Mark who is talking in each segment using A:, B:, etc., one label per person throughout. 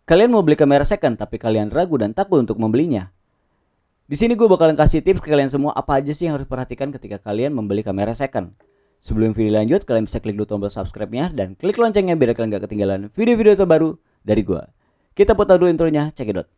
A: Kalian mau beli kamera second tapi kalian ragu dan takut untuk membelinya? Di sini gue bakalan kasih tips ke kalian semua apa aja sih yang harus perhatikan ketika kalian membeli kamera second. Sebelum video lanjut, kalian bisa klik dulu tombol subscribe-nya dan klik loncengnya biar kalian gak ketinggalan video-video terbaru dari gue. Kita putar dulu intronya, cekidot.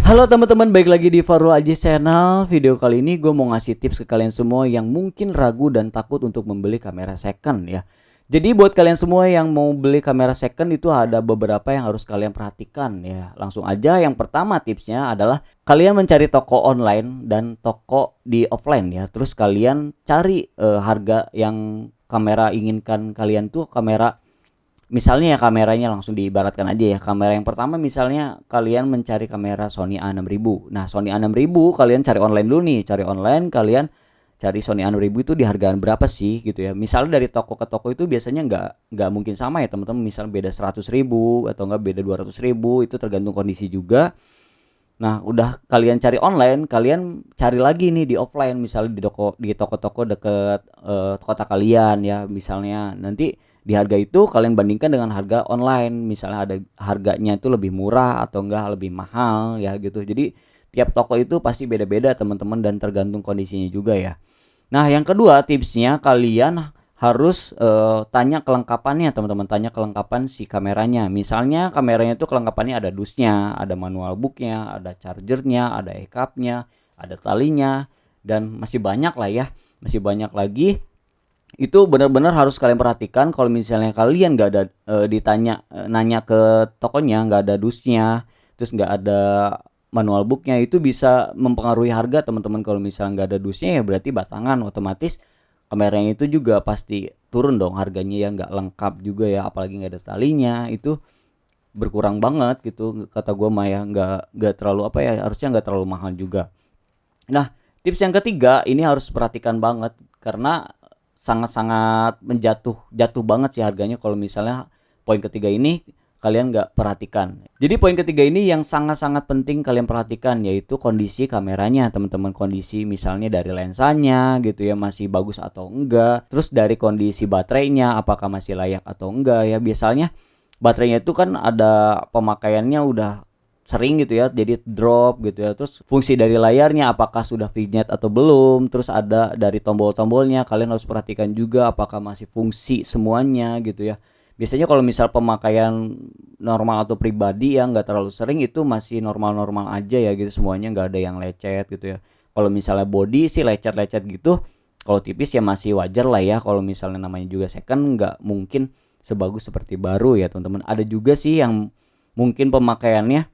A: Halo teman-teman, baik lagi di Farul Aziz Channel. Video kali ini gue mau ngasih tips ke kalian semua yang mungkin ragu dan takut untuk membeli kamera second ya. Jadi buat kalian semua yang mau beli kamera second itu ada beberapa yang harus kalian perhatikan ya. Langsung aja, yang pertama tipsnya adalah kalian mencari toko online dan toko di offline ya. Terus kalian cari harga yang kamera inginkan kalian tuh kamera. Misalnya ya kameranya langsung diibaratkan aja ya. Kamera yang pertama misalnya kalian mencari kamera Sony A6000. Nah, Sony A6000 kalian cari online dulu nih. Cari online, kalian cari Sony A6000 itu di hargaan berapa sih gitu ya. Misalnya dari toko ke toko itu biasanya nggak mungkin sama ya teman-teman. Misalnya beda 100.000 atau enggak beda 200.000, itu tergantung kondisi juga. Nah, udah kalian cari online, kalian cari lagi nih di offline, misalnya di toko-toko deket kota kalian ya. Misalnya nanti di harga itu kalian bandingkan dengan harga online, misalnya ada harganya itu lebih murah atau enggak lebih mahal ya gitu. Jadi tiap toko itu pasti beda-beda teman-teman dan tergantung kondisinya juga ya. Nah, yang kedua tipsnya kalian harus tanya kelengkapannya teman-teman, tanya kelengkapan si kameranya. Misalnya kameranya itu kelengkapannya ada dusnya, ada manual booknya, ada chargernya, ada e-cupnya, ada talinya, dan masih banyak lah ya, masih banyak lagi. Itu benar-benar harus kalian perhatikan. Kalau misalnya kalian nggak ada nanya ke tokonya nggak ada dusnya, terus nggak ada manual booknya, itu bisa mempengaruhi harga teman-teman. Kalau misalnya nggak ada dusnya ya berarti batangan, otomatis kameranya itu juga pasti turun dong harganya ya, nggak lengkap juga ya, apalagi nggak ada talinya, itu berkurang banget gitu kata gue mah ya. Nggak terlalu apa ya, harusnya nggak terlalu mahal juga. Nah, tips yang ketiga ini harus perhatikan banget karena sangat-sangat jatuh banget sih harganya kalau misalnya poin ketiga ini kalian nggak perhatikan. Jadi poin ketiga ini yang sangat-sangat penting kalian perhatikan, yaitu kondisi kameranya teman-teman. Kondisi misalnya dari lensanya gitu ya, masih bagus atau enggak. Terus dari kondisi baterainya apakah masih layak atau enggak ya. Biasanya baterainya itu kan ada pemakaiannya udah sering gitu ya, jadi drop gitu ya. Terus fungsi dari layarnya apakah sudah vignette atau belum. Terus ada dari tombol-tombolnya, kalian harus perhatikan juga apakah masih fungsi semuanya gitu ya. Biasanya kalau misal pemakaian normal atau pribadi yang nggak terlalu sering, itu masih normal-normal aja ya gitu, semuanya nggak ada yang lecet gitu ya. Kalau misalnya body sih lecet-lecet gitu, kalau tipis ya masih wajar lah ya. Kalau misalnya namanya juga second, nggak mungkin sebagus seperti baru ya teman-teman. Ada juga sih yang mungkin pemakaiannya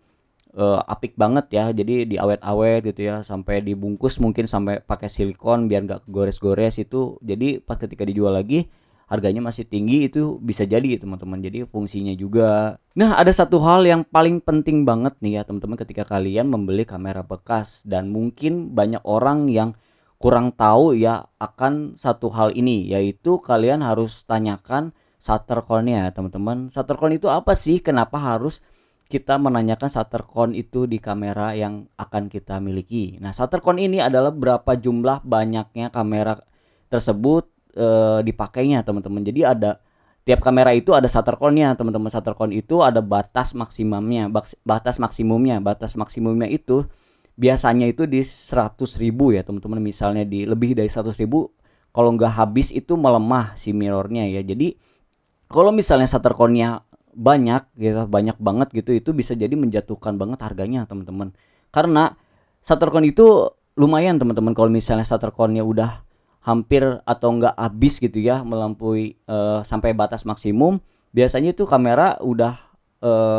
A: apik banget ya, jadi diawet-awet gitu ya, sampai dibungkus mungkin sampai pakai silikon biar nggak gores-gores itu. Jadi pas ketika dijual lagi harganya masih tinggi, itu bisa jadi teman-teman. Jadi fungsinya juga. Nah, ada satu hal yang paling penting banget nih ya teman-teman ketika kalian membeli kamera bekas, dan mungkin banyak orang yang kurang tahu ya akan satu hal ini, yaitu kalian harus tanyakan shutter count-nya teman-teman. Shutter count itu apa sih? Kenapa harus kita menanyakan shutter count itu di kamera yang akan kita miliki? Nah, shutter count ini adalah berapa jumlah banyaknya kamera tersebut dipakainya teman-teman. Jadi ada tiap kamera itu ada shutter count-nya teman-teman. Shutter count itu ada batas maksimumnya. Batas maksimumnya itu biasanya itu di 100.000 ya teman-teman. Misalnya di lebih dari 100.000, kalau nggak habis itu melemah si mirrornya ya. Jadi kalau misalnya shutter count-nya banyak gitu, banyak banget gitu, itu bisa jadi menjatuhkan banget harganya teman-teman. Karena shutter count itu lumayan teman-teman. Kalau misalnya shutter count-nya udah hampir atau enggak habis gitu ya, melampaui sampai batas maksimum, biasanya itu kamera udah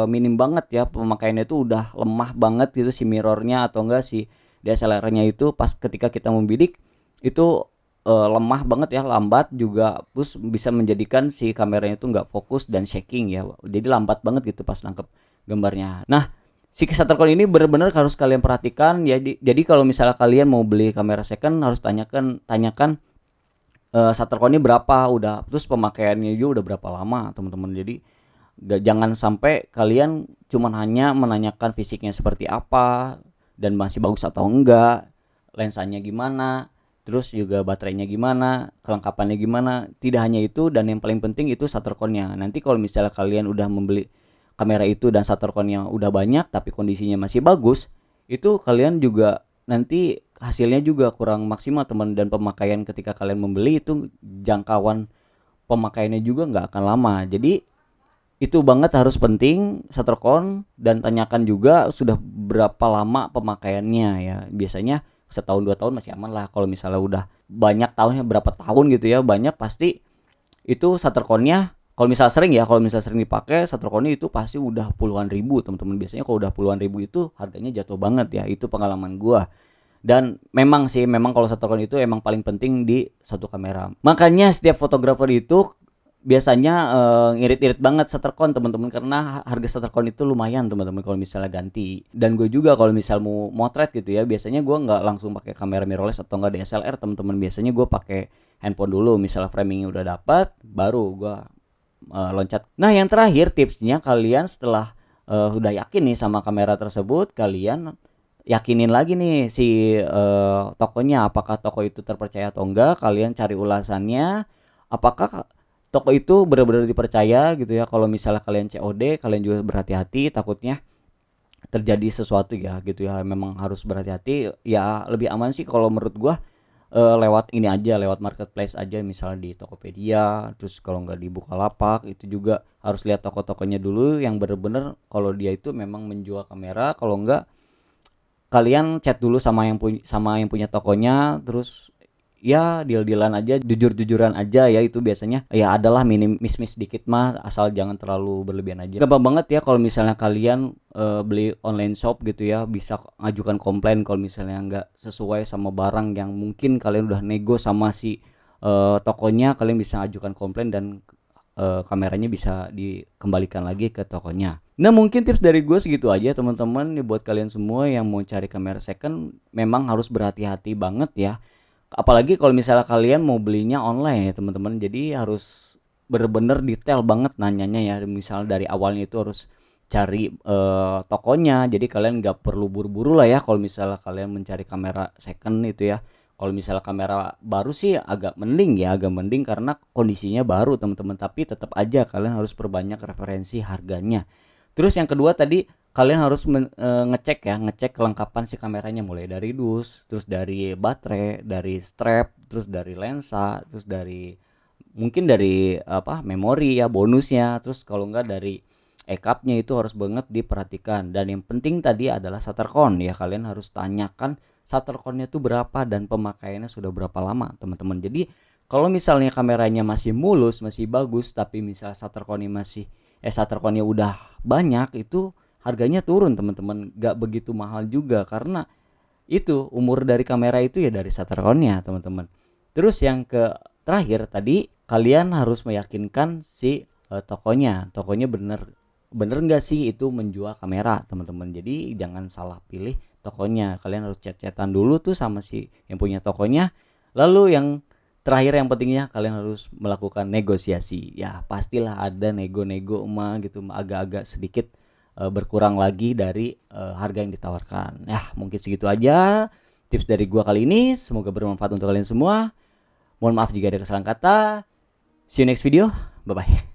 A: minim banget ya, pemakaiannya itu udah lemah banget gitu si mirrornya atau enggak si DSLR-nya itu pas ketika kita membidik itu lemah banget ya, lambat juga, terus bisa menjadikan si kameranya itu nggak fokus dan shaking ya. Jadi lambat banget gitu pas nangkep gambarnya. Nah, si shutter count ini benar-benar harus kalian perhatikan ya. Jadi kalau misalnya kalian mau beli kamera second, harus tanyakan shutter count-nya berapa, udah terus pemakaiannya juga udah berapa lama teman-teman. Jadi jangan sampai kalian cuman hanya menanyakan fisiknya seperti apa dan masih bagus atau enggak, lensanya gimana, terus juga baterainya gimana, kelengkapannya gimana. Tidak hanya itu, dan yang paling penting itu shutter count-nya. Nanti kalau misalnya kalian udah membeli kamera itu dan shutter count-nya udah banyak tapi kondisinya masih bagus, itu kalian juga nanti hasilnya juga kurang maksimal teman, dan pemakaian ketika kalian membeli itu jangkauan pemakaiannya juga nggak akan lama. Jadi itu banget harus penting shutter count, dan tanyakan juga sudah berapa lama pemakaiannya ya. Biasanya setahun 2 tahun masih aman lah. Kalau misalnya udah banyak tahunnya, berapa tahun gitu ya, banyak pasti itu shutter count-nya, kalau misalnya sering dipakai shutter count-nya itu pasti udah puluhan ribu teman-teman. Biasanya kalau udah puluhan ribu itu harganya jatuh banget ya, itu pengalaman gua. Dan memang kalau shutter count itu emang paling penting di satu kamera. Makanya setiap fotografer itu biasanya ngirit-irit banget shutter count teman-teman, karena harga shutter count itu lumayan teman-teman kalau misalnya ganti. Dan gue juga kalau misal mau motret gitu ya, biasanya gue nggak langsung pakai kamera mirrorless atau nggak DSLR teman-teman. Biasanya gue pakai handphone dulu, misalnya framingnya udah dapat, baru gue loncat. Nah yang terakhir tipsnya, kalian setelah udah yakin nih sama kamera tersebut, kalian yakinin lagi nih si tokonya, apakah toko itu terpercaya atau enggak. Kalian cari ulasannya, apakah toko itu benar-benar dipercaya gitu ya. Kalau misalnya kalian COD, kalian juga berhati-hati, takutnya terjadi sesuatu ya gitu ya. Memang harus berhati-hati ya. Lebih aman sih kalau menurut gua lewat ini aja, lewat marketplace aja, misalnya di Tokopedia. Terus kalau nggak di Bukalapak, itu juga harus lihat toko-tokonya dulu yang benar-benar kalau dia itu memang menjual kamera. Kalau enggak, kalian chat dulu sama yang punya tokonya, terus ya deal-dealan aja, jujur-jujuran aja ya. Itu biasanya ya adalah miss dikit mah, asal jangan terlalu berlebihan aja. Gampang banget ya kalau misalnya kalian beli online shop gitu ya, bisa ngajukan komplain kalau misalnya nggak sesuai sama barang yang mungkin kalian udah nego sama si tokonya. Kalian bisa ngajukan komplain dan kameranya bisa dikembalikan lagi ke tokonya. Nah mungkin tips dari gue segitu aja teman-teman. Nih buat kalian semua yang mau cari kamera second, memang harus berhati-hati banget ya. Apalagi kalau misalnya kalian mau belinya online ya teman-teman. Jadi harus bener-bener detail banget nanyanya ya. Misalnya dari awalnya itu harus cari tokonya. Jadi kalian nggak perlu buru-buru lah ya kalau misalnya kalian mencari kamera second itu ya. Kalau misalnya kamera baru sih agak mending karena kondisinya baru teman-teman. Tapi tetap aja kalian harus perbanyak referensi harganya. Terus yang kedua tadi, kalian harus ngecek kelengkapan si kameranya, mulai dari dus, terus dari baterai, dari strap, terus dari lensa, terus dari mungkin dari memori ya, bonusnya. Terus kalau enggak dari e-cupnya, itu harus banget diperhatikan. Dan yang penting tadi adalah shutter count ya. Kalian harus tanyakan shutter count-nya tuh berapa dan pemakaiannya sudah berapa lama teman-teman. Jadi kalau misalnya kameranya masih mulus, masih bagus, tapi misalnya shutter count-nya udah banyak, itu harganya turun teman-teman. Gak begitu mahal juga, karena itu umur dari kamera itu ya dari shutter count-nya teman-teman. Terus yang terakhir tadi, kalian harus meyakinkan si tokonya bener nggak sih itu menjual kamera teman-teman. Jadi jangan salah pilih tokonya. Kalian harus chat-chatan dulu tuh sama si yang punya tokonya. Lalu yang terakhir yang pentingnya, kalian harus melakukan negosiasi. Ya pastilah ada nego-nego gitu, agak-agak sedikit berkurang lagi dari harga yang ditawarkan. Ya mungkin segitu aja tips dari gua kali ini. Semoga bermanfaat untuk kalian semua. Mohon maaf jika ada kesalahan kata. See you next video. Bye bye.